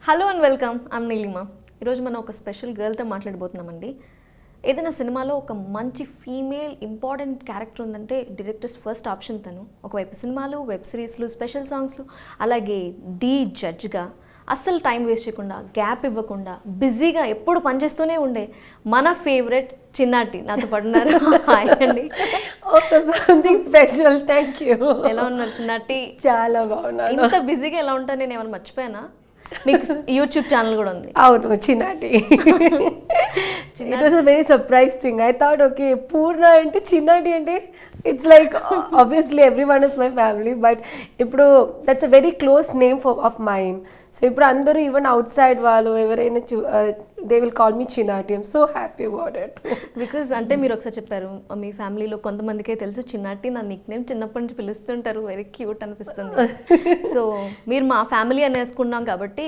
Hello and welcome I'm Neelima. ఈరోజు మనం ఒక స్పెషల్ గర్ల్తో మాట్లాడబోతున్నామండి. ఏదైనా సినిమాలో ఒక మంచి ఫీమేల్ ఇంపార్టెంట్ క్యారెక్టర్ ఉందంటే డైరెక్టర్స్ ఫస్ట్ ఆప్షన్ తను. ఒకవైపు సినిమాలు, వెబ్ సిరీస్లు, స్పెషల్ సాంగ్స్లు, అలాగే డీ జడ్జ్గా అస్సలు టైం వేస్ట్ చేయకుండా, గ్యాప్ ఇవ్వకుండా, బిజీగా ఎప్పుడు పనిచేస్తూనే ఉండే మన ఫేవరెట్ చిన్నాటి నాతో పడున్నారు. హాయ్ అండి. Something special. Thank you. ఎలా ఉన్నారు చిన్నాటి? చాలా బాగున్నాను. ఇంత బిజీగా ఎలా ఉంటాను నేను ఏమైనా మర్చిపోయానా? మీకు యూట్యూబ్ ఛానల్ కూడా ఉంది. అవును, Chinnati. It was a very surprise thing. I thought okay Poorna అంటే చిన్నాటి అంటే it's like obviously everyone is my family, but ఇప్పుడు that's a very close name of mine. So ఇప్పుడు అందరూ ఈవెన్ అవుట్ సైడ్ వాళ్ళు ఎవరైనా they will call me Chinnati. I'm so happy about it. Because అంటే మీరు ఒకసారి చెప్పారు మీ ఫ్యామిలీలో కొంతమందికే తెలుసు చిన్నాటి నా నిక్ నేమ్ చిన్నప్పటి నుంచి పిలుస్తుంటారు, వెరీ క్యూట్ అనిపిస్తుంది. సో మీరు మా ఫ్యామిలీ అనేసుకున్నాం కాబట్టి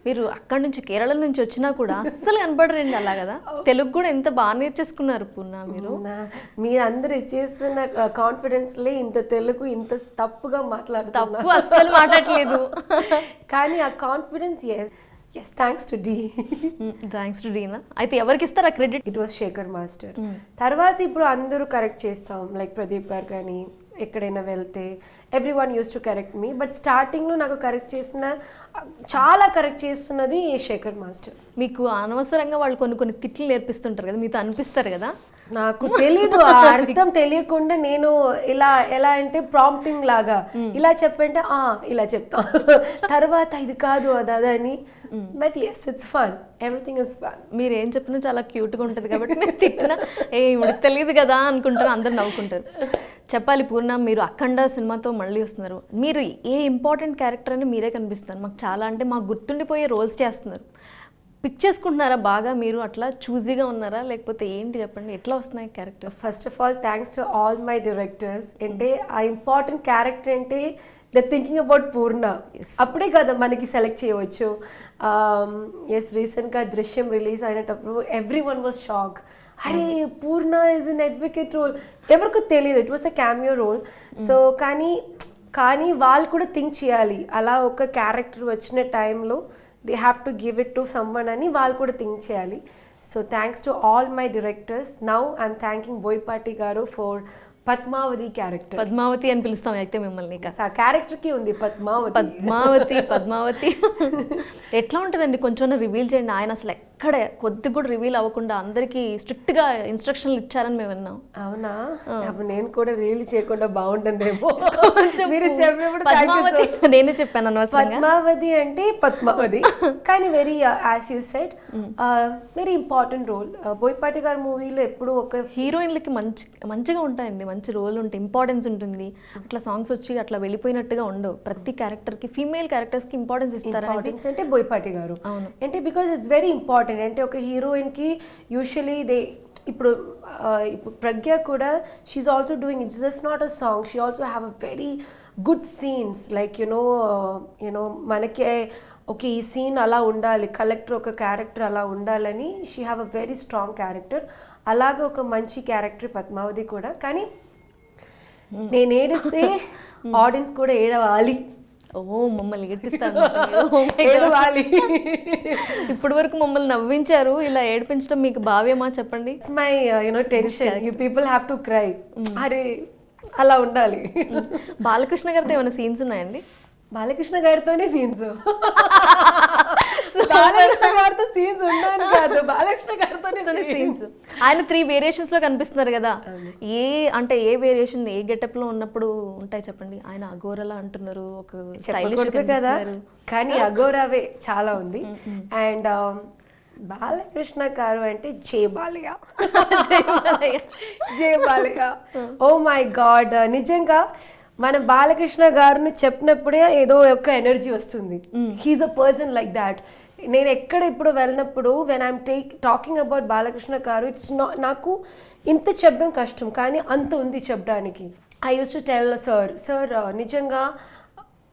మీరు అక్కడి నుంచి కేరళ నుంచి వచ్చినా కూడా అస్సలు కనపడరండి అలా కదా. తెలుగు కూడా ఎంత బాగా నేర్చేసుకున్నారు పూర్ణ మీరు. మీరు అందరు ఇచ్చేస్తున్న కాన్ఫిడెన్స్ లే ఇంత తెలుగు ఇంత తప్పుగా మాట్లాడుతున్నారు. తప్పు అస్సలు మాట్లాడలేదు కానీ ఆ confidence yes thanks to D. Thanks to డీనా. అయితే ఎవరికి ఇస్తారు ఆ credit? It was Sekhar master. తర్వాత ఇప్పుడు అందరూ కరెక్ట్ చేస్తాం, లైక్ ప్రదీప్ గారు కానీ ఎక్కడైనా వెళ్తే every one use to correct me. But స్టార్టింగ్లో నాకు చాలా కరెక్ట్ చేస్తున్నది శేఖర్ మాస్టర్. మీకు అనవసరంగా వాళ్ళు కొన్ని తిట్లు నేర్పిస్తుంటారు కదా, మీతో అనిపిస్తారు కదా? నాకు తెలీదు, అర్థం తెలియకుండా నేను ఎలా అంటే ప్రాంప్టింగ్ లాగా ఇలా చెప్పంటే ఇలా చెప్తా, తర్వాత ఇది కాదు అదని. But yes it's fun, everything is fun. మీరు ఏం చెప్పినా చాలా క్యూట్గా ఉంటుంది కాబట్టి మీరు తిట్టినా ఇవిడికి తెలియదు కదా అనుకుంటారు, అందరు నవ్వుకుంటారు. చెప్పాలి పూర్ణ, మీరు అఖండ సినిమాతో మళ్ళీ వస్తున్నారు. మీరు ఏ ఇంపార్టెంట్ క్యారెక్టర్ అని మీరే కనిపిస్తారు మాకు చాలా, అంటే మాకు గుర్తుండిపోయే రోల్స్ చేస్తున్నారు. పిక్ చేసుకుంటున్నారా బాగా మీరు? అట్లా చూజీగా ఉన్నారా లేకపోతే ఏంటి చెప్పండి, ఎట్లా వస్తున్నాయి characters? First of all thanks to all my directors. అంటే ఆ ఇంపార్టెంట్ క్యారెక్టర్ అంటే ద థింకింగ్ అబౌట్ పూర్ణ, అప్పుడే కదా మనకి సెలెక్ట్ చేయవచ్చు. ఎస్, రీసెంట్గా దృశ్యం రిలీజ్ అయినప్పుడు ఎవ్రీ వన్ వాజ్ షాక్. అరే Poorna is an advocate role, ఎవరికి తెలియదు, it was a cameo role. So కానీ వాళ్ళు కూడా థింక్ చేయాలి, అలా ఒక క్యారెక్టర్ వచ్చిన టైంలో they have to give it to someone అని వాళ్ళు కూడా థింక్ చేయాలి. So thanks to all my directors. Now I'm thanking Boyapati గారు ఫర్ పద్మావతి క్యారెక్టర్. పద్మావతి అని పిలుస్తాం అయితే మిమ్మల్ని. ఆ క్యారెక్టర్కి ఉంది పద్మావతి. ఎట్లా ఉంటుందండి కొంచెం రివీల్ చేయండి. ఆయన అసలు ఎక్కడ కొద్దిగా కూడా రివీల్ అవ్వకుండా అందరికి స్ట్రిక్ట్ గా ఇన్స్ట్రక్షన్లు ఇచ్చారని మేము విన్నాం. అవునా? అప్పుడు నేను కూడా రివీల్ చేయకుండా బాగుంటుందేమో. మీరు చెప్పినప్పుడు పద్మావతి నేనే చెప్పాను అనవసరంగా. పద్మావతి అంటే పద్మావతి, కానీ very as you said very important role. Boyapati గారి మూవీలో ఎప్పుడు ఒక హీరోయిన్లకి మంచిగా ఉంటాయండి, మంచి రోల్ ఉంటుంది, ఇంపార్టెన్స్ ఉంటుంది. అట్లా సాంగ్స్ వచ్చి అట్లా వెళ్ళిపోయినట్టుగా ఉండవు. ప్రతి క్యారెక్టర్కి ఫీమేల్ క్యారెక్టర్స్కి ఇంపార్టెన్స్ ఇస్తారు అంటే బోయపాటి గారు. అంటే బికాస్ ఇట్స్ వెరీ ఇంపార్టెంట్. అంటే ఒక హీరోయిన్కి యూజువలీ ఇప్పుడు ప్రజ్ఞ కూడా she's also doing it's just not a song, she also have a very good scenes. Like you know మనకి ఓకే ఈ సీన్ అలా ఉండాలి, కలెక్టర్ ఒక క్యారెక్టర్ అలా ఉండాలని she have a very strong character. అలాగే ఒక మంచి క్యారెక్టర్ పద్మావతి కూడా. కానీ నేను ఏడిస్తే ఆడియన్స్ కూడా ఏడవాలి. మమ్మల్ని ఏడిపిస్తారు. ఇప్పటి వరకు మమ్మల్ని నవ్వించారు, ఇలా ఏడిపించడం మీకు భావ్యమా చెప్పండి? It's my tension. You people have to cry. అరే అలా ఉండాలి. బాలకృష్ణ గారితో ఏమైనా సీన్స్ ఉన్నాయండి? బాలకృష్ణ గారితోనే సీన్స్. బాలకృష్ణ గారితో సీన్స్ ఉన్నాను కాదు, బాలకృష్ణ గారితోనే సీన్స్. ఆయన 3 వేరియేషన్స్ లో కనిపిస్తున్నారు కదా. ఏ వేరియేషన్ ఏ గెటప్ లో ఉన్నప్పుడు ఉంటాయి చెప్పండి? ఆయన అఘోరలా అంటున్నారు, ఒక స్టైలిష్ కదా, కానీ అఘోరావే చాలా ఉంది. అండ్ బాలకృష్ణ గారు అంటే జై బాలయ్య. ఓ మై గాడ్, నిజంగా మన బాలకృష్ణ గారిని చెప్పినప్పుడే ఏదో ఒక ఎనర్జీ వస్తుంది. He's a person like that. నేను ఎక్కడ ఇప్పుడు వెళ్ళినప్పుడు when I'm talking about Balakrishna garu, it's నాకు ఇంత చెప్పడం కష్టం, కానీ అంత ఉంది చెప్పడానికి. I use to tell sir నిజంగా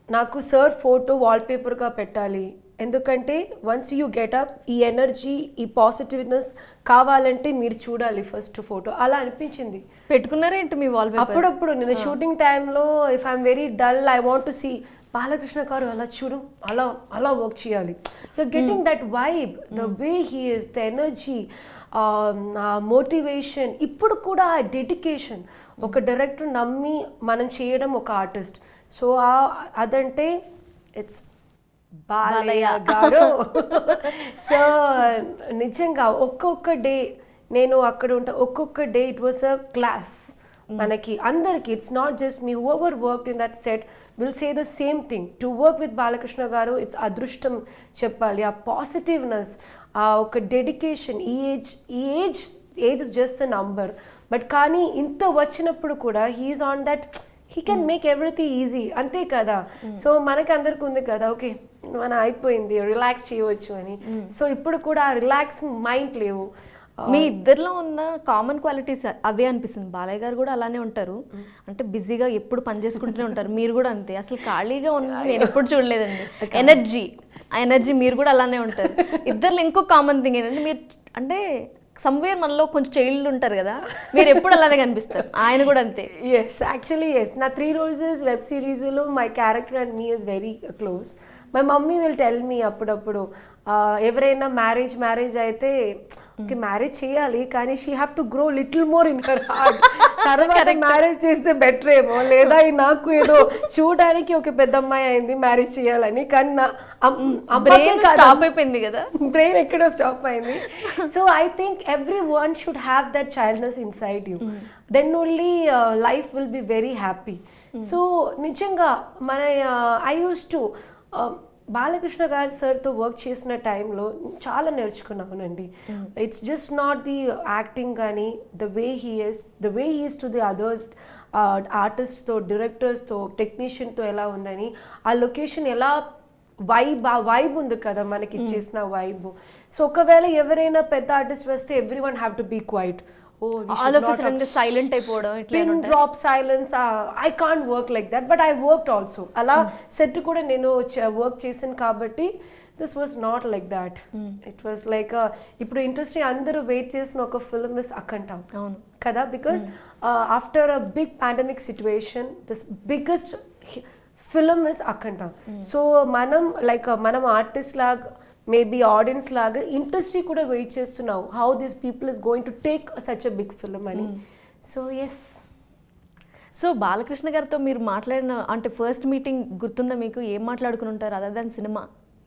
నాకు సార్ ఫోటో వాల్పేపర్గా పెట్టాలి, ఎందుకంటే వన్స్ యూ గెటప్ ఈ ఎనర్జీ ఈ పాజిటివ్నెస్ కావాలంటే మీరు చూడాలి ఫస్ట్ ఫోటో. అలా అనిపించింది. పెట్టుకున్నారేంటి మీ వాల్పేపర్? అప్పుడప్పుడు నేను షూటింగ్ టైంలో if I'm very dull I want to see Balakrishna garu అలా చూడు అలా అలా వర్క్ చేయాలి. You're getting that vibe, the way he is, the energy, motivation, ఇప్పుడు కూడా ఆ డెడికేషన్. ఒక డైరెక్టర్ నమ్మి మనం చేయడం ఒక ఆర్టిస్ట్. సో అదంటే ఇట్స్ బాలయ్య గారు. సో నిజంగా ఒక్కొక్క డే నేను అక్కడ ఉంటా, ఒక్కొక్క day it was a class మనకి అందరికి. It's not just me, whoever work in that set will say the same thing. To work with Balakrishna garu it's అదృష్టం చెప్పాలి. ఆ పాజిటివ్నెస్, ఆ ఒక డెడికేషన్. ఈ age is just a number, but కానీ ఇంత వచ్చినప్పుడు కూడా he's on that, he can make everything easy, అంతే కదా. సో మనకి అందరికి ఉంది కదా, ఓకే మన అయిపోయింది రిలాక్స్ చేయవచ్చు అని. సో ఇప్పుడు కూడా ఆ రిలాక్స్ మైండ్ లేవు. మీ ఇద్దరిలో ఉన్న కామన్ క్వాలిటీస్ అవే అనిపిస్తుంది. బాలయ్య గారు కూడా అలానే ఉంటారు, అంటే బిజీగా ఎప్పుడు పని చేసుకుంటూనే ఉంటారు. మీరు కూడా అంతే, అసలు ఖాళీగా ఉన్న నేను ఎప్పుడు చూడలేదండి. ఎనర్జీ, ఆ ఎనర్జీ మీరు కూడా అలానే ఉంటారు. ఇద్దరిలో ఇంకో కామన్ థింగ్ ఏంటంటే మీరు అంటే సమ్వేర్ మనలో కొంచెం చైల్డ్ ఉంటారు కదా, మీరు ఎప్పుడు అలానే కనిపిస్తారు. ఆయన కూడా అంతే. Yes, actually yes. నా 3 రోజెస్ వెబ్ సిరీస్లో my character and me is very close. My mummy will tell me అప్పుడప్పుడు, ఎవరైనా మ్యారేజ్ అయితే ఓకే మ్యారేజ్ చేయాలి కానీ she have to grow little more in her heart. తర్వాత మ్యారేజ్ చేస్తే బెటర్ ఏమో, లేదా నాకు ఏదో చూడడానికి ఒక పెద్ద అమ్మాయి అయింది మ్యారేజ్ చేయాలని, కానీ స్టాప్ అయిపోయింది కదా, బ్రెయిన్ ఎక్కడో స్టాప్ అయింది. So I think everyone should have that childness inside you, then only life will be very happy. So నిజంగా మన ఐ యూస్ టు బాలకృష్ణ గారి సార్తో వర్క్ చేసిన టైంలో చాలా నేర్చుకున్నానండి. It's just not the acting కానీ the way he is to the others ఆర్టిస్ట్తో, డైరెక్టర్స్తో, టెక్నీషియన్తో ఎలా ఉందని, ఆ లొకేషన్ ఎలా వైబ్ ఉంది కదా మనకి ఇచ్చేసిన వైబ్. సో ఒకవేళ ఎవరైనా పెద్ద ఆర్టిస్ట్ వస్తే everyone have to be quiet. Silent అయిపోవడం, pin drop silence. I can't work like that, but I worked also. అలా సెట్ కూడా నేను వర్క్ చేశాను కాబట్టి this was not like that. It was like ఇప్పుడు ఇండస్ట్రీ అందరూ wait చేసిన ఒక ఫిల్మ్ ఇస్ అఖండ కదా, because after a big pandemic situation this biggest film is Akhanda. So మనం ఆర్టిస్ట్ లాగా, మేబీ ఆడియన్స్ లాగా ఇండస్ట్రీ కూడా వెయిట్ చేస్తున్నావు, how this people is going to take such a big film అని. So yes. సో బాలకృష్ణ గారితో మీరు మాట్లాడిన అంటే ఫస్ట్ మీటింగ్ గుర్తుందా మీకు? ఏం మాట్లాడుకుని ఉంటారు అదర్ దాన్ సినిమా?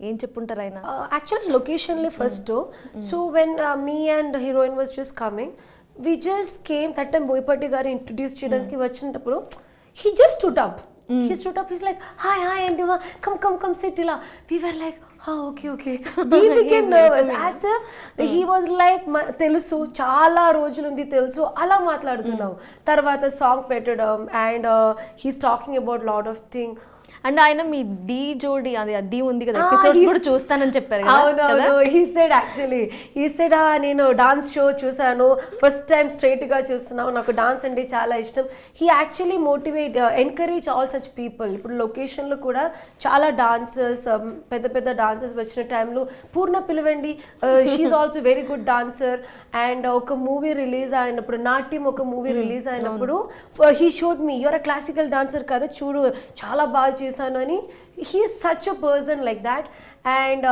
ఏం చెప్పుంటారు ఆయన? యాక్చువల్లీ లొకేషన్లే first. So when me and heroine was just coming, we just came. That time Boyapati garu introduce చేయడానికి వచ్చినప్పుడు he just stood up. He stood up, he's like, hi, and you were, come, sit, ila. We were like, okay. We became nervous, as if he was like, telusu, chala rojulundi telusu, ala matladutunnavu. Tarvata song petadam, and he's talking about lot of things. And ఆయన మీ D జోడి అది ఉంది కదా, episodes కూడా చూస్తానని చెప్పారు కదా. అవునవును, హీ సెడ్ నేను డాన్స్ షో చూసాను, ఫస్ట్ టైం స్ట్రైట్ గా చూస్తున్నావు, నాకు డాన్స్ అంటే చాలా ఇష్టం. He actually encourage all such people. ఇప్పుడు లొకేషన్లో కూడా చాలా డాన్సర్స్, పెద్ద డాన్సర్స్ వచ్చిన టైంలో పూర్ణ పిలవండి, she's also very good dancer. And ఒక మూవీ రిలీజ్ అయినప్పుడు, నాట్యం ఒక మూవీ రిలీజ్ అయినప్పుడు he showed me, you're a classical dancer కదా, చూడు చాలా బాగా చేశాను అని. he is such a person like that. And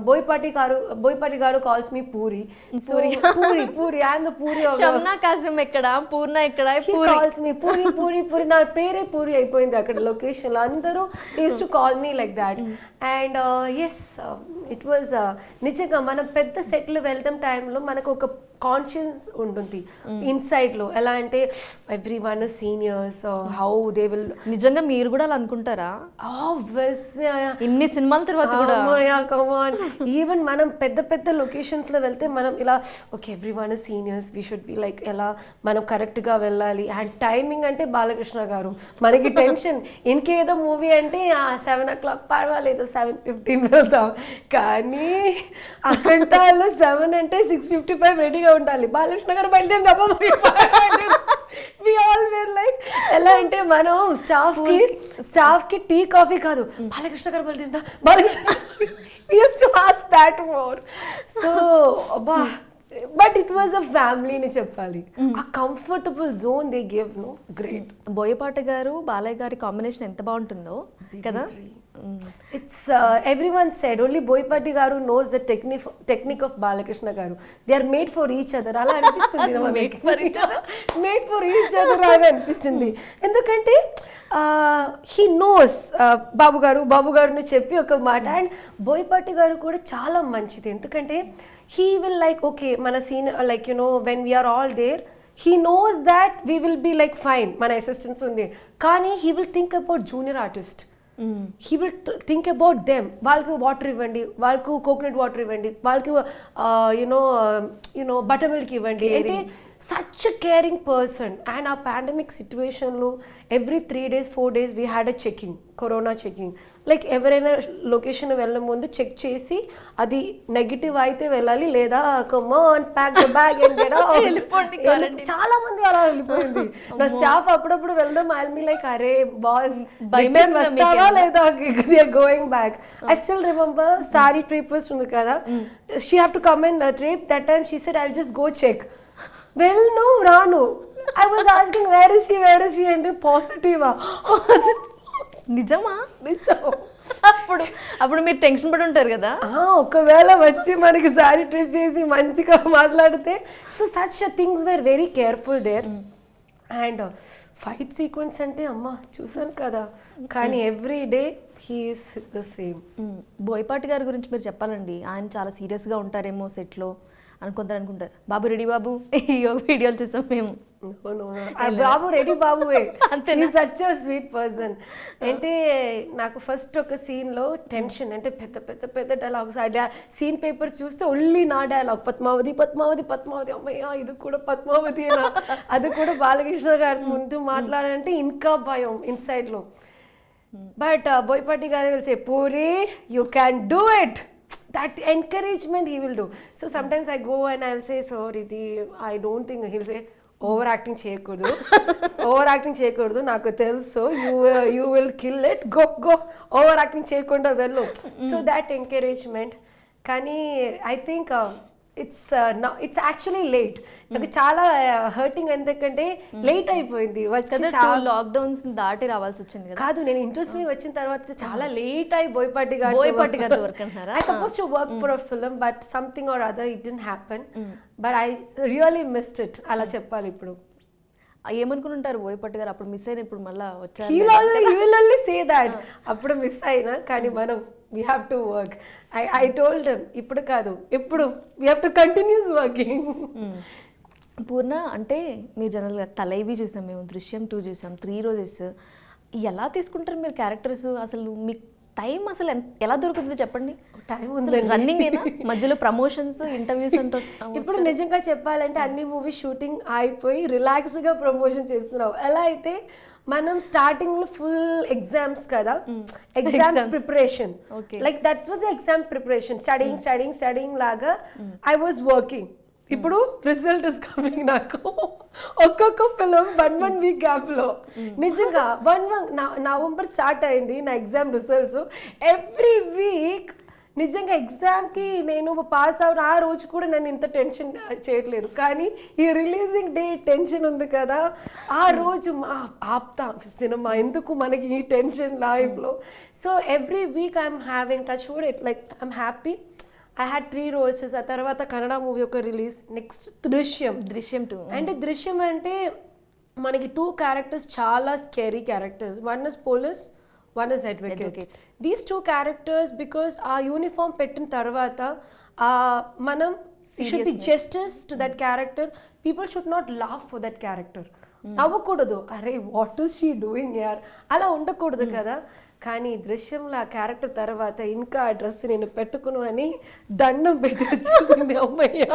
Boypati garu calls me Puri. So Puri, I am the Puri of Shamna Kasim ekkada, Purna ekkada, he calls me Puri. Na pere Puri అయిపోయింది అక్కడ location లో. అందరూ used to call me like that. And yes, it was నిజంగా మనం పెద్ద సెట్లు వెళ్ళడం టైంలో మనకు ఒక కాన్షియన్స్ ఉంటుంది ఇన్సైడ్ లో. ఎలా అంటే every one seniors, how they will. నిజంగా మీరు కూడా అలా అనుకుంటారా? ఇన్ని సినిమాల తర్వాత కూడా ఈవెన్ మనం పెద్ద లొకేషన్స్ లో వెళ్తే మనం ఇలా okay every one seniors, we should be like ఎలా మనం కరెక్ట్ గా వెళ్ళాలి. అండ్ టైమింగ్ అంటే బాలకృష్ణ గారు మనకి టెన్షన్. ఇంకేదో మూవీ అంటే 7 o'clock పర్వాలేదు, 7:15 వెళ్తాం. కానీ అఖండాలో 7 అంటే 6:55 రెడీగా ఉండాలి. బాలకృష్ణ గారు బయలుదేరి వి ఆల్ వేర్ లైక్, ఎలా అంటే మనం స్టాఫ్ కి టీ కాఫీ కాదు, బాలకృష్ణ గారు బయలుదేరిందా, Balakrishna we used to ask that more. So but it was a family ni cheppali. A comfortable zone they give, no, great. Boyapati గారు బాలయ్య గారి కాంబినేషన్ ఎంత బాగుంటుందో కదా. It's everyone said only Boypatti garu knows the technique of Balakrishna garu. They are made for each other. అలా అనిపిస్తుంది Made for each other. Made for each other లాగా అనిపిస్తుంది. ఎందుకంటే హీ నోస్ బాబు గారుని చెప్పి ఒక మాట. అండ్ బోయపాటి గారు కూడా చాలా మంచిది. ఎందుకంటే హీ విల్ లైక్ ఓకే మన scene like you know when we're all there he knows that we will be like fine మన అసిస్టెంట్స్ ఉంది కానీ he will think about junior artist. He will think about them. వాళ్ళకి water ఇవ్వండి, వాళ్ళకు coconut water ఇవ్వండి, వాళ్ళకి you know butter milk ఇవ్వండి. అంటే such a caring person. And ఆ పాండమిక్ సిచ్యువేషన్లో every 3 days 4 days we had a checking, corona checking. Like ఎవరైనా లొకేషన్ వెళ్ళే ముందు చెక్ చేసి అది నెగిటివ్ అయితే వెళ్ళాలి, లేదా come on pack the bag and get out. చాలా మంది అలా వెళ్ళిపోయింది. నా స్టాఫ్ అప్పుడప్పుడు వెళ్ళడం ఐ విల్ బి లైక్ అరే బాస్ వస్తావా లేదా going back. I still remember sorry trip ఉంది కదా, she have to come in trip. That time she said I will just go check. వెళ్ళను రాను. I was asking where is she అంటే పాజిటివా? నిజమా? నిజం. అప్పుడు మీరు టెన్షన్ పడి ఉంటారు కదా. ఒకవేళ వచ్చి మనకి సారీ ట్రిప్ చేసి మంచిగా మాట్లాడితే. So such things where very careful there. And fight sequence అంటే అమ్మ చూసాను కదా, కానీ every day he's the same. Boyapati గారి గురించి మీరు చెప్పాలండి. ఆయన చాలా సీరియస్గా ఉంటారేమో సెట్లో కొందరు అనుకుంటారు. బాబు రెడీ బాబు ఈ వీడియోలు చూస్తాం మేము. బాబు రెడీ బాబువే. Such a sweet person. అంటే నాకు ఫస్ట్ ఒక సీన్లో టెన్షన్, అంటే పెద్ద పెద్ద పెద్ద డైలాగ్స్. ఆ సీన్ పేపర్ చూస్తే ఓన్లీ నా డైలాగ్ పద్మావతి పద్మావతి పద్మావతి. అమ్మయ్య ఇది కూడా పద్మావతి, అది కూడా బాలకృష్ణ గారి ముందు మాట్లాడాలంటే ఇంకా భయం ఇన్సైడ్లో. బట్ బోయపాటి గారు will say puri you can do it. That encouragement he will do. So sometimes I go and I'll say, sorry, I don't think, he'll say, overacting చేయకూడదు నాకు తెలుసు, you will kill it, go overacting చేయకుండా వెళ్ళు. So that encouragement. కానీ I think it's actually late. నాకు చాలా hurting. ఎందుకంటే late అయిపోయింది, లాక్డౌన్స్ దాటి రావాల్సి వచ్చింది కదా. కాదు, నేను ఇండస్ట్రీ వచ్చిన తర్వాత చాలా లేట్ అయి బోయపాటి గారు వర్క్ అంటున్నారా? I supposed to work for a film but something or other it didn't happen. But I really missed it. అలా చెప్పాలి. ఇప్పుడు ఏమనుకుని ఉంటారు బోయపాటి గారు అప్పుడు మిస్ అయిన ఇప్పుడు మళ్ళీ వచ్చారు? he will only say that అప్పుడు మిస్ అయినా, కానీ మనం we have to work. I told him ఇప్పుడు కాదు, ఇప్పుడు we have to continue working. పూర్ణ అంటే మీరు జనరల్గా తలైవి చూసాం, మేము దృశ్యం 2 చూసాం, 3 Roses. ఎలా తీసుకుంటారు మీరు క్యారెక్టర్స్? అసలు మీకు టైం అసలు ఎలా దొరుకుతుంది చెప్పండి? టైం ఉంది, రన్నింగ్ ఏనా, మధ్యలో ప్రమోషన్స్ ఇంటర్వ్యూస్ అంటే ఇప్పుడు నిజంగా చెప్పాలంటే అన్ని మూవీ షూటింగ్ అయిపోయి రిలాక్స్గా ప్రమోషన్ చేస్తున్నావు. ఎలా అయితే మనం స్టార్టింగ్ లో ఫుల్ ఎగ్జామ్స్ కదా, exams preparation, like that was the exam preparation, studying లాగా ఐ వాజ్ వర్కింగ్. ఇప్పుడు రిజల్ట్ ఇస్ కమింగ్. నాకు ఒక్కొక్క ఫిలిం 1 వీక్ గ్యాప్ లో నిజంగా నవంబర్ స్టార్ట్ అయింది నా ఎగ్జామ్ రిజల్ట్స్. ఎవ్రీ వీక్ నిజంగా ఎగ్జామ్కి నేను పాస్ అవును ఆ రోజు కూడా నేను ఇంత టెన్షన్ చేయట్లేదు, కానీ ఈ రిలీజింగ్ డే టెన్షన్ ఉంది కదా, ఆ రోజు ఆప్తా సినిమా ఎందుకు మనకి ఈ టెన్షన్ లైఫ్లో. So every week I'm having touch wood it, like I'm happy. I had 3 Roses. ఆ తర్వాత కన్నడ మూవీ ఒక రిలీజ్, నెక్స్ట్ దృశ్యం 2. అంటే దృశ్యం అంటే మనకి 2 క్యారెక్టర్స్ చాలా scary characters. One is police, one is advocate. These 2 characters, because our uniform pettin tarvata manam should be justice to that character. People should not laugh for that character. Navvakodadu, are what is she doing here ala undakodadu kada. కానీ దృశ్యంలో ఆ character తర్వాత ఇంకా ఆ dress నేను పెట్టుకును అని దండం పెట్టి వచ్చేసింది. అమ్మయ్య.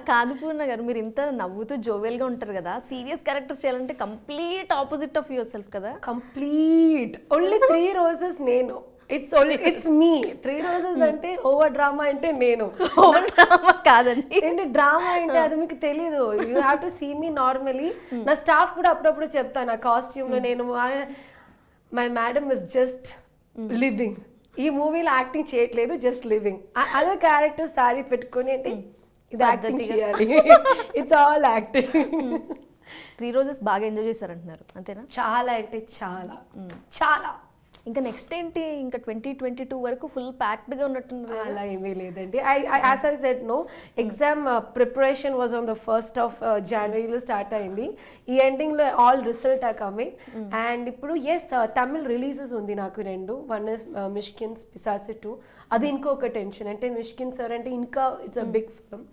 కాదు పూర్ణ గారు, మీరు ఇంత నవ్వుతూ జోవెల్గా ఉంటారు కదా, సీరియస్ క్యారెక్టర్స్ చేయాలంటే complete opposite of your self కదా. కంప్లీట్ ఓన్లీ 3 Roses నేను. ఇట్స్ మీ 3 Roses అంటే ఓవర్ డ్రామా అంటే నేను. ఓవర్ డ్రామా కాదండి, ఏంటి డ్రామా అంటే అది మీకు తెలీదు. You have to see me normally. నా స్టాఫ్ కూడా అప్పుడప్పుడు చెప్తాను, నా కాస్ట్యూమ్లో నేను my madam is just living. ఈ మూవీలో యాక్టింగ్ చేయట్లేదు, జస్ట్ లివింగ్. అదే క్యారెక్టర్ సారీ పెట్టుకొని అంటే ఇది యాక్టింగ్ చేయాలి. It's all acting. 3 Roses బాగా ఎంజాయ్ చేశారంటున్నారు, అంతేనా? చాలా అంటే చాలా చాలా ఇంకా నెక్స్ట్ ఏంటి, ఇంకా 2022 వరకు ఫుల్ ప్యాక్డ్గా ఉన్నట్టున్నారు. అలా ఏమీ లేదండి. As I said no, exam preparation was on the 1st of January start అయింది. ఈ ఎండింగ్లో all result are coming. And ఇప్పుడు ఎస్ తమిళ్ రిలీజెస్ ఉంది నాకు 2. One is Mysskin's Pisasu 2. అది ఇంకొక టెన్షన్. అంటే మిష్కిన్ సార్ అంటే ఇంకా it's a big film.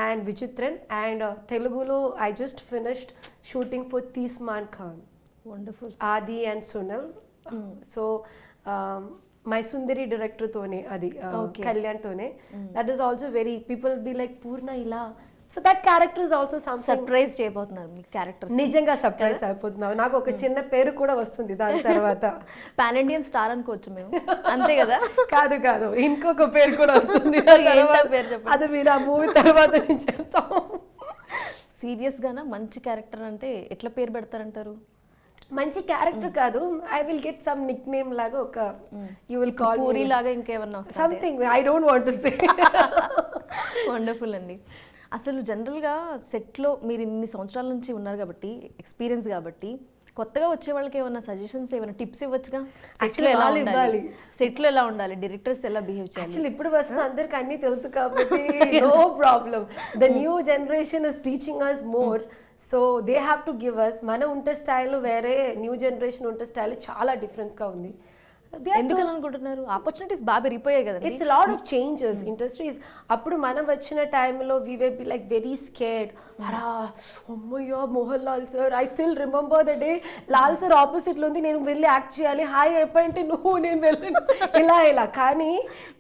And Vichitran. And తెలుగులో I just finished shooting for Teesmaar Khan, wonderful. Aadi and Sunil. So my Sundari డైరెక్టర్తోనే అది కళ్యాణ్తోనే. That is also very people be like Poorna ఇలా. So that character is also something. Surprise చేయబోతున్నారు మీ character. నిజంగా surprise అయిపోతున్నావు. నాకు ఒక చిన్న పేరు కూడా వస్తుంది దాని తర్వాత. పాన్ ఇండియన్ స్టార్ అనుకోవచ్చు మేము, అంతే కదా? కాదు కాదు, ఇంకొక పేరు కూడా వస్తుంది. పేరు చెప్పండి. అది మీరు ఆ మూవీ తర్వాత నేను చెప్తాము. సీరియస్ గానా మంచి క్యారెక్టర్ అంటే ఎట్లా పేరు పెడతారంటారు? మంచి క్యారెక్టర్ కాదు, I will get some Nick name లాగా ఒక యూ విల్ కాల్ పూరి లాగా ఇంకేమన్నా something. I don't want to say. Wonderful అండి. అసలు జనరల్గా సెట్లో మీరు ఇన్ని సంవత్సరాల నుంచి ఉన్నారు కాబట్టి, ఎక్స్పీరియన్స్ కాబట్టి, కొత్తగా వచ్చే వాళ్ళకి ఏమైనా సజెషన్స్, ఏమైనా టిప్స్ ఇవ్వచ్చుగా? సెట్లో ఎలా ఉండాలి, సెట్లో ఎలా ఉండాలి, డైరెక్టర్స్ ఎలా బిహేవ్ చేయాలి? యాక్చువల్లీ ఇప్పుడు వస్తున్న అందరికి అన్ని తెలుసు కాబట్టి no problem. The new generation is teaching us more. So they have to give us. మన ఉంటే స్టైల్ వేరే, న్యూ జనరేషన్ ఉంటే స్టైల్ చాలా డిఫరెన్స్గా ఉంది. ఎందుకని అనుకుంటున్నారు? ఆపర్చునిటీస్ బాగా పెరిగిపోయాయి కదా. It's lot of changes industries. అప్పుడు మనం వచ్చిన టైంలో we way be like very scared. అరా అమ్మయ్యో Mohan Lal sir, I still remember the day Lal sir ఆపోజిట్లో ఉంది, నేను వెళ్ళి యాక్ట్ చేయాలి, హాయ్ అయిపోయింటే నువ్వు నేను వెళ్ళను ఇలా. కానీ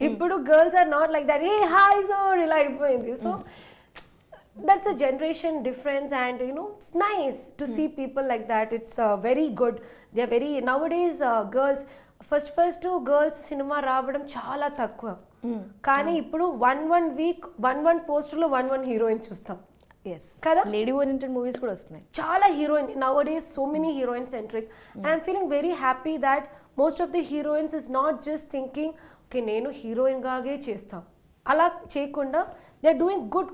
ఇప్పుడు girls are not like that. ఏ హాయ్ సార్ ఇలా అయిపోయింది. So that's a generation difference, and you know it's nice to see people like that. It's very good. They are very nowadays girls first girls cinema రావడం చాలా తక్కువ. కానీ ఇప్పుడు one week one పోస్టర్లో one heroine చూస్తాం కదా. Lady oriented movies కూడా వస్తున్నాయి చాలా heroine. nowadays so many heroine centric, and I'm feeling very happy that most of the heroines is not just thinking okay నేను హీరోయిన్ గాగే చేస్తా, అలా చేయకుండా they are doing good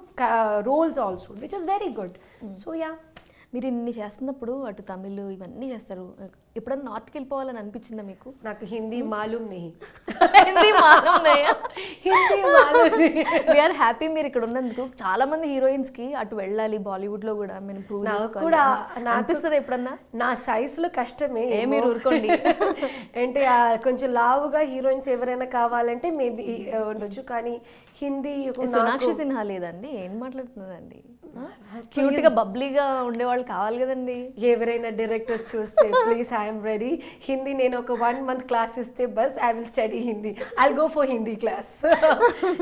roles also, which is very good. So yeah, మీరు ఇన్ని చేస్తున్నప్పుడు అటు తమిళ్ ఇవన్నీ చేస్తారు, ఎప్పుడన్నా నార్త్కి వెళ్ళిపోవాలని అనిపించిందా మీకు? నాకు హిందీ మాలూమ్ నహీ. హిందీ మాలూమ్ నహీ. వీఆర్ హ్యాపీ మీరు ఇక్కడ ఉన్నందుకు. చాలా మంది హీరోయిన్స్ కి అటు వెళ్ళాలి, బాలీవుడ్ లో కూడా మేము ప్రూవ్ కూడా అనిపిస్తుంది ఎప్పుడన్నా. నా సైజ్ లో కష్టమే, మీరు ఊరుకోండి. అంటే కొంచెం లావుగా హీరోయిన్స్ ఎవరైనా కావాలంటే మేబీ ఉండొచ్చు, కానీ హిందీ. సోనాక్షి సిన్హా లేదండి, ఏం మాట్లాడుతున్నారండి? క్యూట్ గా బబ్లీగా ఉండేవాళ్ళు కావాలి కదండి. ఎవరైనా డైరెక్టర్స్ చూస్తే ప్లీజ్ ఐఎమ్ రెడీ. హిందీ నేను ఒక 1 month క్లాస్ ఇస్తే bus I will study Hindi. I'll go for Hindi class.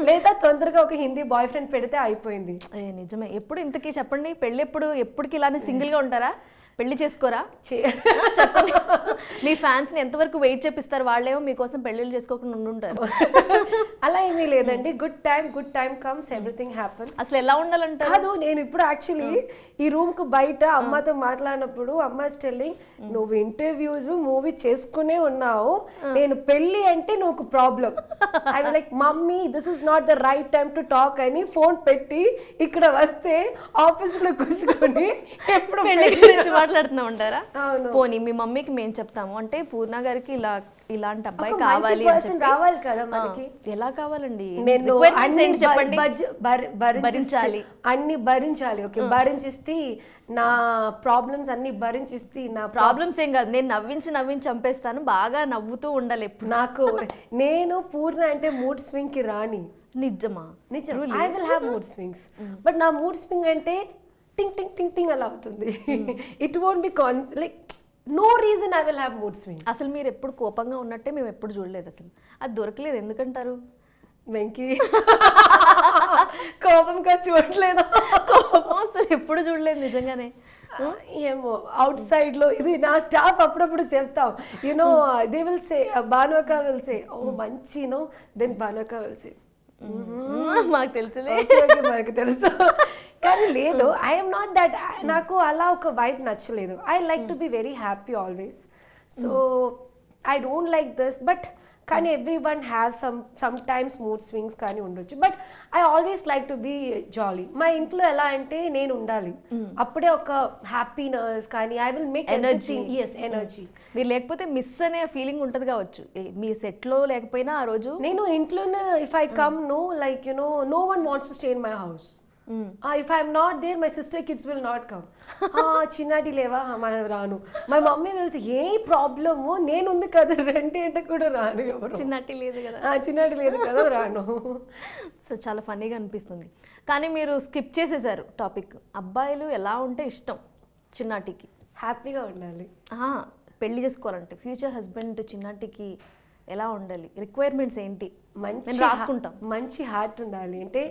లేదా తొందరగా ఒక హిందీ బాయ్ ఫ్రెండ్ పెడితే అయిపోయింది. నిజమే. ఎప్పుడు ఇంతకీ చెప్పండి, పెళ్ళి ఎప్పటికి ఇలానే సింగిల్ గా ఉంటారా? పెళ్లి చేసుకోరా? చెప్పండి. మీ ఫ్యాన్స్ ని ఎంతవరకు వెయిట్ చేపిస్తారు? వాళ్ళేమో మీకోసం పెళ్లిళ్ళు చేసుకోకుండా ఉండుంటారు. అలా ఏమీ లేదండి. Good time comes, everything happens. అసలు ఎలా ఉండాలంటే కాదు, నేను ఇప్పుడు యాక్చువల్లీ ఈ రూమ్ కు బయట అమ్మతో మాట్లాడినప్పుడు అమ్మ టెల్లింగ్, నువ్వు ఇంటర్వ్యూస్ మూవీ చేసుకునే ఉన్నావు, నేను పెళ్లి అంటే నువ్వు problem. I was like mummy this is not the right time to talk అని ఫోన్ పెట్టి ఇక్కడ వస్తే ఆఫీస్ లో కూర్చుకొని ఎప్పుడు పెళ్లి గురించి మాట్లాడుతూ ఉంటారా? అవును. పోనీ మీ మమ్మీకి మేము చెప్తాము అంటే పూర్ణ గారికి ఇలాంటి అబ్బాయి కావాలి రావాలి కదా మనకి. ఎలా కావాలండి? నేను చెప్పండి. భరించాలి, అన్ని భరించాలి. ఓకే, భరించిస్తే నా ప్రాబ్లమ్స్ అన్ని భరించిస్తే నా ప్రాబ్లమ్స్ ఏం కాదు, నేను నవ్వించి చంపేస్తాను, బాగా నవ్వుతూ ఉండాలి ఎప్పుడు. నాకు నేను పూర్ణ అంటే మూడ్ స్వింగ్ కి రాని. నిజమా? నిజం. I will have mood swings, but నా మూడ్ స్వింగ్ అంటే టింగ్ టింగ్ టింగ్ టింగ్ అలా అవుతుంది. It won't be like no reason I will have mood swing. అసలు మీరు ఎప్పుడు కోపంగా ఉన్నట్టే మేము ఎప్పుడు చూడలేదు, అసలు అది దొరకలేదు. ఎందుకంటారు? వెంకీ కోపంగా చూడలేదు, కోపం అసలు ఎప్పుడు చూడలేదు నిజంగానే. ఏమో అవుట్ సైడ్ లో ఇది నా స్టాఫ్ అప్పుడప్పుడు చెప్తాం, you know they will say, Bhanuka will say oh మంచి no, then Bhanuka will say మాకు తెలుసులే, మనకు తెలుసు. కానీ లేదు, ఐఎమ్ నాట్ దట్. నాకు అలా ఒక వైబ్ నచ్చలేదు. I like to be very happy always. So I don't like this. But కానీ everyone have sometimes mood swings కానీ ఉండొచ్చు. But I always like to be jolly. మా ఇంట్లో ఎలా అంటే నేను ఉండాలి, అప్పుడే ఒక హ్యాపీనెస్ కానీ I will make energy. Energy. మీరు లేకపోతే మిస్ అనే ఫీలింగ్ ఉంటుంది కావచ్చు, మీ సెట్లో లేకపోయినా ఆ రోజు. నేను ఇంట్లోనే if I come no like you know no one wants to stay in my house. If I'm not there my sister kids will not come. చిన్నటి లేవా మనం రాను. మై మమ్మీ తెలిసి ఏ ప్రాబ్లము నేను ఉంది కదా రండి అంటే కూడా రాను. ఎవరు చిన్నటి లేదు కదా, చిన్నటి లేదు కదా రాను. సో చాలా ఫన్నీగా అనిపిస్తుంది. కానీ మీరు స్కిప్ చేసేసారు టాపిక్. అబ్బాయిలు ఎలా ఉంటే ఇష్టం చిన్నాటికి? హ్యాపీగా ఉండాలి. పెళ్లి చేసుకోవాలంటే ఫ్యూచర్ హస్బెండ్ చిన్నాటికి ఎలా ఉండాలి? రిక్వైర్మెంట్స్ ఏంటి? మంచి రాసుకుంటాం. మంచి హార్ట్ ఉండాలి. అంటే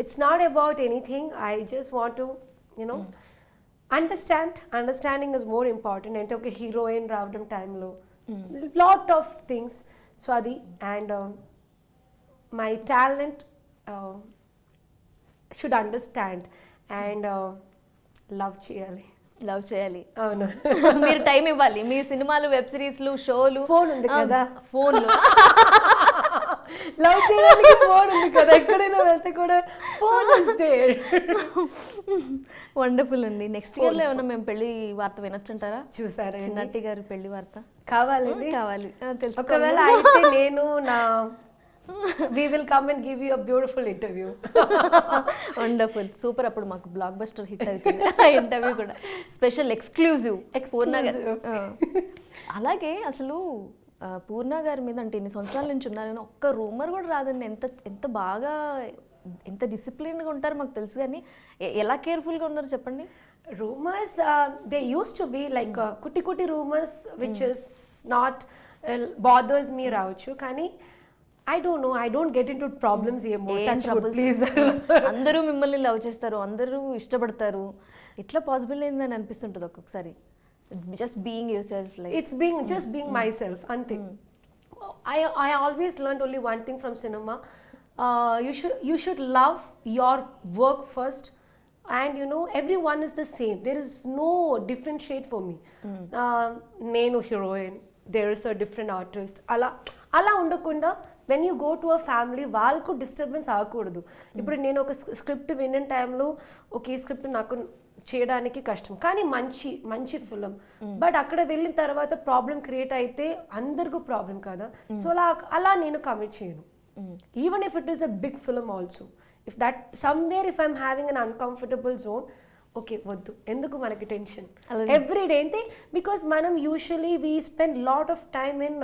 it's not about anything. I just want to you know understanding is more important. అంటే ఒక హీరోయిన్ రావడం టైంలో లాట్ ఆఫ్ థింగ్స్. సో అది and my talent should understand and love చేయాలి. లవ్ చేయాలి. అవును. మీరు టైం ఇవ్వాలి. మీ సినిమాలు, వెబ్ సిరీస్లు, షోలు, ఫోన్ ఉంది కదా, ఫోన్లు లవ్ చేయడానికి ఫోన్ ఉంది కదా, ఎక్కడైనా వెళ్తే కూడా ఫోన్ ఇస్తే. వండర్ఫుల్ అండి. నెక్స్ట్ ఇయర్ లో ఏమన్నా మేము పెళ్లి వార్త వినొచ్చుంటారా? చూసారా చిన్నట్టి గారి పెళ్లి వార్త? కావాలండి, కావాలి. తెలుసు. ఒకవేళ అయితే నేను we will come and give you a beautiful interview. Wonderful, super. అప్పుడు మాకు బ్లాక్ బస్టర్ హిట్ అవుతుంది ఇంటర్వ్యూ కూడా, స్పెషల్ ఎక్స్క్లూజివ్ పూర్ణ గారు. అలాగే అసలు పూర్ణ గారి మీద అంటే ఇన్ని సంవత్సరాల నుంచి ఉన్నారని ఒక్క రూమర్ కూడా రాదండి. ఎంత ఎంత బాగా ఎంత డిసిప్లిన్గా ఉంటారు మాకు తెలుసు, కానీ ఎలా కేర్ఫుల్గా ఉన్నారు చెప్పండి. Rumors, they used to be like కుట్టి కుట్టి rumors which is not bothers me రావచ్చు, కానీ I don't know, I don't get into problems anymore. Touch wood, please. అందరూ మిమ్మల్ని లవ్ చేస్తారు, అందరూ ఇష్టపడతారు, ఇట్లా పాసిబుల్ అయిందని అనిపిస్తుంటుంది ఒక్కొక్కసారి. Just being your self, like it's being just being myself. Ante I always learned only one thing from cinema. You should love your work first, and you know everyone is the same. There is no differentiate for me. Nenu heroine, there is a different artist, అలా ఉండకుండా when you go to a family వాళ్ళకు disturbance ఆగకూడదు. ఇప్పుడు నేను ఒక script విన్న టైంలో okay ఈ script నాకు చేయడానికి కష్టం, కానీ మంచి మంచి ఫిలిం, బట్ అక్కడ వెళ్ళిన తర్వాత ప్రాబ్లం క్రియేట్ అయితే అందరికీ ప్రాబ్లం కదా. సో అలా నేను కమిట్ చేయను. Even if it is a big film also, if that somewhere if I'm having an uncomfortable zone, okay వద్దు, ఎందుకు మనకి టెన్షన్ ఎవ్రీ డే అంటే. బికాస్ మనం usually we spend lot of time in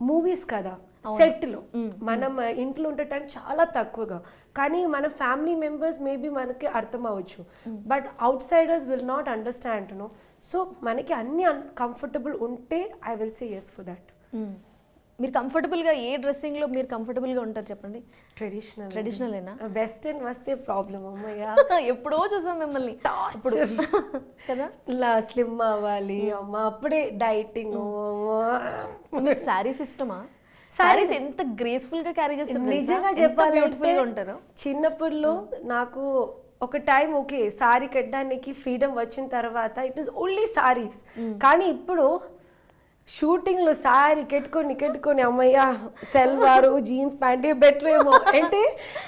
movies కదా, సెట్లో. మనం ఇంట్లో ఉండే టైం చాలా తక్కువగా, కానీ మన ఫ్యామిలీ మెంబర్స్ మేబీ మనకి అర్థం అవ్వచ్చు, but outsiders will not understand no. So మనకి అన్ని కంఫర్టబుల్ ఉంటే I will say yes for that. మీరు కంఫర్టబుల్గా ఏ డ్రెస్సింగ్లో మీరు కంఫర్టబుల్గా ఉంటారు చెప్పండి? ట్రెడిషనలేనా? వెస్టర్న్ వస్తే ప్రాబ్లం అమ్మయ్యా. ఎప్పుడో చూసాం మిమ్మల్ని కదా, ఇలా స్లిమ్ అవ్వాలి అమ్మ, అప్పుడే డైటింగ్. మీకు శారీస్ ఇష్టమా? శారీస్ ఎంత గ్రేస్ఫుల్ గా క్యారీ చేస్తారు నిజంగా చెప్పాలంటే. చిన్నప్పుడులో నాకు ఒక టైం ఓకే సారీ కట్టడానికి ఫ్రీడమ్ వచ్చిన తర్వాత ఇట్ ఈస్ ఓన్లీ సారీస్, కానీ ఇప్పుడు షూటింగ్లో సారీ కట్టుకొని అమ్మయ్య సెల్వారు జీన్స్ ప్యాంట్ బెటర్ ఏమో అంటే.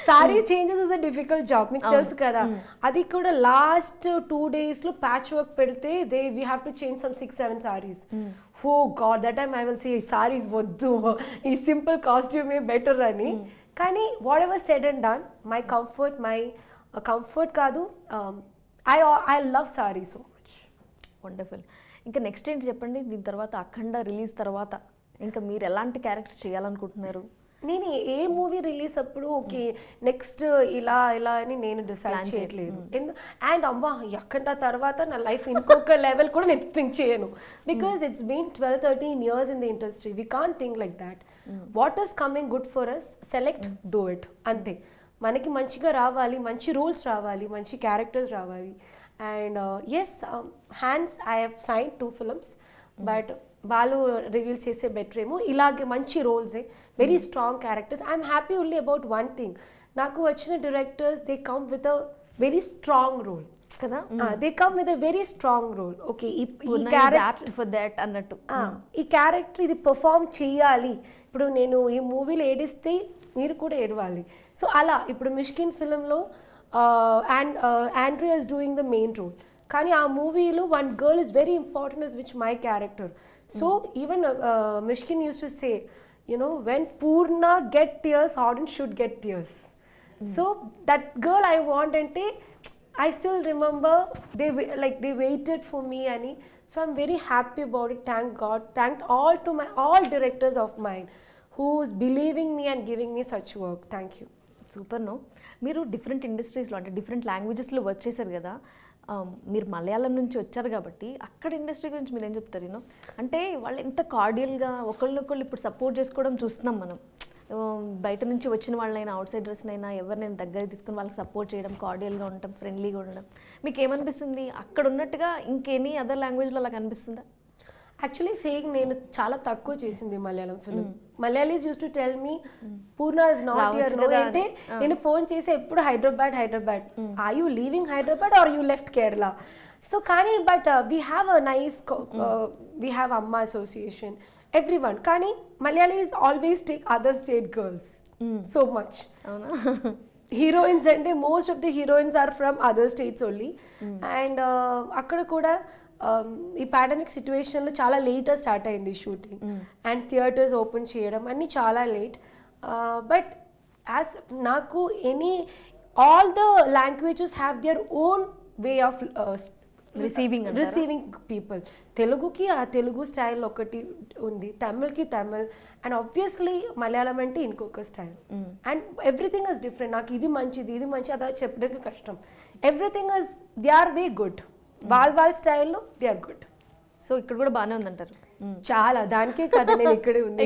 Sari changes is a difficult job, మీకు తెలుసు కదా. అది కూడా లాస్ట్ 2 daysలో ప్యాచ్ వర్క్ పెడితే we have to change some 6-7 sarees. Oh God, that time I will say saris వద్దు, ఈ సింపుల్ కాస్ట్యూమే బెటర్ అని. కానీ whatever said and done, my comfort కాదు, I love sari so much. Wonderful. ఇంకా నెక్స్ట్ ఏంటి చెప్పండి? దీని తర్వాత అఖండ రిలీజ్ తర్వాత ఇంకా మీరు ఎలాంటి క్యారెక్టర్స్ చేయాలనుకుంటున్నారు? నేను ఏ మూవీ రిలీజ్ అప్పుడు ఓకే నెక్స్ట్ ఇలా అని నేను డిసైడ్ చేయట్లేదు. అండ్ అమ్మా అఖండ తర్వాత నా లైఫ్ ఇంకొక లెవెల్ కూడా నేను థింక్ చేయను. Because it's been 12-13 years in the industry. We can't think like that. What is coming good for us, select, do it, అంతే. మనకి మంచిగా రావాలి, మంచి రోల్స్ రావాలి, మంచి క్యారెక్టర్స్ రావాలి. And yes, hands I have sign 2 films, but వాళ్ళు reveal చేసే బెటర్ ఏమో. ఇలాగే మంచి రోల్సే, very strong characters. I'm happy only about one thing, నాకు వచ్చిన directors they come with a very strong role కదా. They come with a very strong role. Okay ఈ క్యారెక్టర్ ఫర్ దట్ అన్నట్టు, ఈ క్యారెక్టర్ ఇది పర్ఫామ్ చేయాలి, ఇప్పుడు నేను ఈ మూవీలో ఏడిస్తే మీరు కూడా ఏడవాలి. సో అలా ఇప్పుడు మిష్కిన్ ఫిలింలో Andrea is doing the main role, కానీ ఆ మూవీలో one girl is very important is which my character. So even Mysskin use to say, when Purna get tears, audience should get tears. So that girl I want ante, I still remember they waited for me ani. So I'm very happy about it. Thank God. Thanked all directors of mine who's believing me and giving me such work. Thank you. Super. మీరు different ఇండస్ట్రీస్లో అంటే different లాంగ్వేజెస్లో work చేశారు కదా, మీరు మలయాళం నుంచి వచ్చారు కాబట్టి అక్కడ industry గురించి మీరు ఏం చెప్తారు? అంటే వాళ్ళు ఎంత కార్డియల్గా ఒకళ్ళనొకళ్ళు ఇప్పుడు సపోర్ట్ చేసుకోవడం చూస్తున్నాం మనం. బయట నుంచి వచ్చిన వాళ్ళైనా అవుట్ సైడర్స్నైనా ఎవరినైనా దగ్గర తీసుకుని వాళ్ళకి సపోర్ట్ చేయడం, కార్డియల్గా ఉండడం, ఫ్రెండ్లీగా ఉండడం. మీకు ఏమనిపిస్తుంది అక్కడ ఉన్నట్టుగా ఇంకెనీ అదర్ లాంగ్వేజ్లో అలా కనిపిస్తుందా? యాక్చువల్లీ సేయింగ్ నేను చాలా తక్కువ చేసింది Malayalam film. Malayalis use to tell me Purna is not here no అంటే నేను ఫోన్ చేసి ఎప్పుడు Hyderabad are you leaving Hyderabad are you left Kerala. So కానీ but we have a nice we have Amma association everyone, కానీ Malayalis always take other state girls so much. Heroines అంటే most of the heroines are from other states only. And అక్కడ కూడా ఈ pandemic సిచ్యువేషన్లో చాలా లేట్గా start అయింది షూటింగ్ అండ్ థియేటర్స్ ఓపెన్ చేయడం అన్నీ చాలా లేట్. బట్ యాజ్ నాకు all the languages have their own way of receiving people. తెలుగుకి ఆ తెలుగు స్టైల్ ఒకటి ఉంది, తమిళ్కి తమిళ్, అండ్ ఆబ్వియస్లీ మలయాళం అంటే ఇంకొక style. And everything is different. నాకు ఇది మంచిది అలా చెప్పడానికి కష్టం. Everything is they are way good. వాళ్ళ స్టైల్లో దే ఆర్ గుడ్. సో ఇక్కడ కూడా బాగానే ఉందంటారు? చాలా, దానికే కదా నేను ఇక్కడే ఉంది.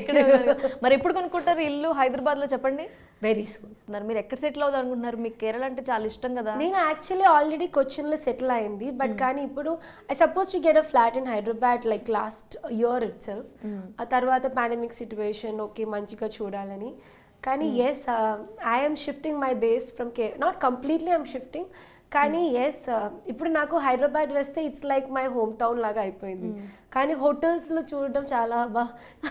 మరి ఎప్పుడు కొనుక్కుంటారు ఇల్లు హైదరాబాద్లో చెప్పండి? Very soon. మరి మీరు ఎక్కడ సెటిల్ అవుదాం అనుకుంటున్నారు? మీకు కేరళ అంటే చాలా ఇష్టం కదా. నేను యాక్చువల్లీ ఆల్రెడీ కొచ్చిన్లో సెటిల్ అయింది, బట్ కానీ ఇప్పుడు I suppose to get a flat in Hyderabad like last year itself. ఆ తర్వాత పాండమిక్ సిచ్యువేషన్ ఓకే మంచిగా చూడాలని, కానీ yes I'm shifting my base from not completely I'm shifting, కానీ ఎస్ ఇప్పుడు నాకు హైదరాబాద్ వస్తే it's like my home town లాగా అయిపోయింది. కానీ హోటల్స్లో చూడడం చాలా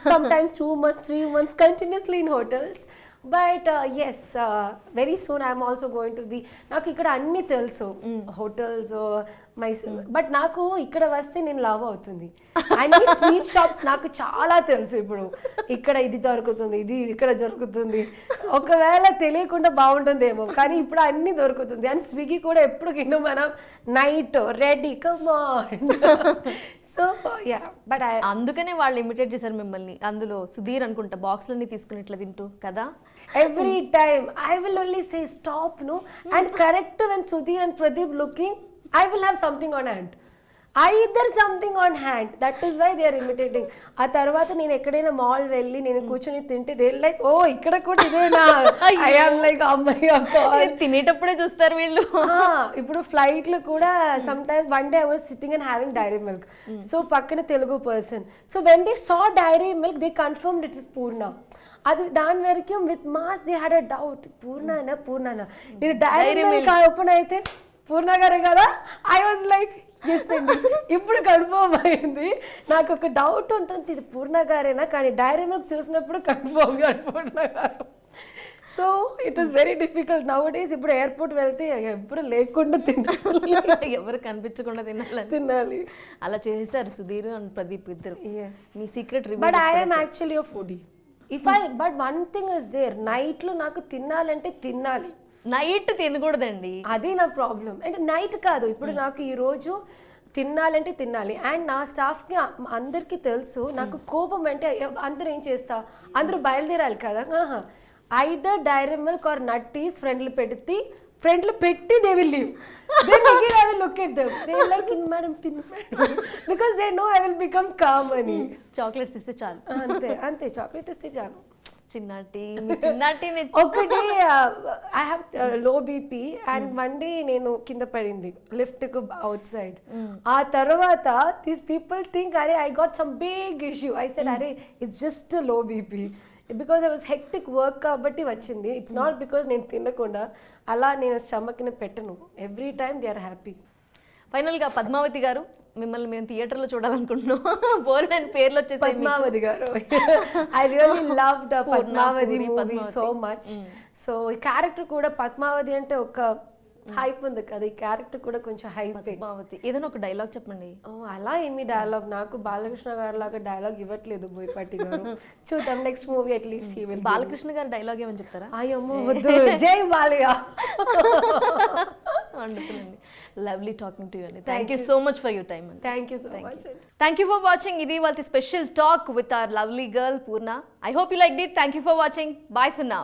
some times 2 months 3 months continuously in hotels. But yes very soon I'm also going to be. నాకు ఇక్కడ అన్నీ తెలుసు, హోటల్స్ బట్ నాకు ఇక్కడ వస్తే నేను లావ్ అవుతుంది. అన్ని స్వీట్ షాప్స్ నాకు చాలా తెలుసు. ఇప్పుడు ఇక్కడ ఇది దొరుకుతుంది, ఇది ఇక్కడ దొరుకుతుంది. ఒకవేళ తెలియకుండా బాగుంటుందేమో, కానీ ఇప్పుడు అన్నీ దొరుకుతుంది. అండ్ స్విగ్గీ కూడా ఎప్పుడు కింద మనం night ready come on. So yeah, but అందుకనే వాళ్ళు ఇమిటేట్ చేశారు మిమ్మల్ని. అందులో సుధీర్ అనుకుంటా బాక్స్లన్నీ తీసుకుని ఇట్లా తింటూ కదా. Every time I will only say stop, no, and correct when Sudhir and Pradeep looking, I will have something on hand, either something on hand. That is why they are imitating. ఆ తర్వాత నేను ఎక్కడైనా mall వెళ్ళి నేను కూర్చొని తింటే they like ఓ ఇక్కడ కూడా ఇదేనా. ఐ యామ్ లైక్ అమ్మాయి తినేటప్పుడే చూస్తారు వీళ్ళు. ఇప్పుడు ఫ్లైట్లో కూడా some time one day I was sitting and having Dairy Milk. So పక్కన Telugu person, so when they saw Dairy Milk they confirmed it is Purna. అది దాని వరకు with mask they had a doubt, పూర్ణనా నేను డైరీ మిల్క్ ఓపెన్ అయితే పూర్ణ గారే కదా. I was like yes అండి, ఇప్పుడు కన్ఫర్మ్ అయింది. నాకు ఒక డౌట్ ఉంటుంది ఇది పూర్ణ గారేనా, కానీ డైరీ మిల్క్ చూసినప్పుడు కన్ఫర్మ్ గా పూర్ణ గారు. So it is very difficult now days. ఇప్పుడు ఎయిర్పోర్ట్ వెళ్తే ఎప్పుడు లేకుండా తినాలి, ఎవరు కనిపించకుండా తినాలి. అలా చేసేసారు సుధీర్ అండ్ ప్రదీప్ ఇద్దరు. మీ secret reveal. But I am actually a foodie. But one thing is there, నైట్లో నాకు తినాలంటే తినాలి, నైట్ తినకూడదండి. అది నా ప్రాబ్లం. అంటే నైట్ కాదు, ఇప్పుడు నాకు ఈరోజు తినాలంటే తినాలి. అండ్ నా స్టాఫ్కి అందరికీ తెలుసు నాకు కోపం అంటే అందరూ ఏం చేస్తా, అందరూ బయలుదేరాలి కదా. ఐదర్ డైరీ మిల్క్ ఆర్ నట్టీస్ ఫ్రెండ్లు పెట్టి they will leave. Then again I will look at them. They are like, madam, because they know I will become calm అని. చాక్లెట్స్ ఇస్తే చాలు. అంతే చాక్లెట్ ఇస్తే చాలు. చిన్నటి ఒకటి I have low BP and one day నేను కింద పడింది లిఫ్ట్ కు అవుట్ సైడ్. ఆ తర్వాత దీస్ పీపుల్ థింక్ అరే I got some big issue. I said అరే it's just low BP because I was hectic work కాబట్టి వచ్చింది. ఇట్స్ నాట్ బికాస్ నేను తినకుండా అలా నేను స్టమక్ని పెట్టను. Every time they are happy. ఫైనల్గా పద్మావతి గారు, మిమ్మల్ని మేము థియేటర్లో చూడాలనుకుంటున్నాం. పూర్ణ అని పేర్లు వచ్చేసి Padmavati garu. I really love the Purna, Padmavati Puri, movie Padmavati. So much. So ఈ క్యారెక్టర్ కూడా పద్మావతి అంటే ఒక హైప్ ఉంది కదా, ఈ క్యారెక్టర్ కూడా కొంచెం హైప్. పద్మావతి ఏదైనా ఒక డైలాగ్ చెప్పండి. అలా ఏమి డైలాగ్ నాకు బాలకృష్ణ గారి లాగా డైలాగ్ ఇవ్వట్లేదు బోయపాటి గారు. చూద్దాం next movie at least he will. Balakrishna గారి డైలాగ్ ఏమని చెప్తారా? అయ్యమ్మో వద్దు, జై బాలయ్య. వండర్ఫుల్ అండి. లవ్లీ టాకింగ్ టు యూ అండి. Thank you so much for your time అండి. Thank you so much. Thank you for watching. ఇది వాళ్ళ special talk with our lovely girl Purna. I hope you like it. Thank you for watching. Bye for now.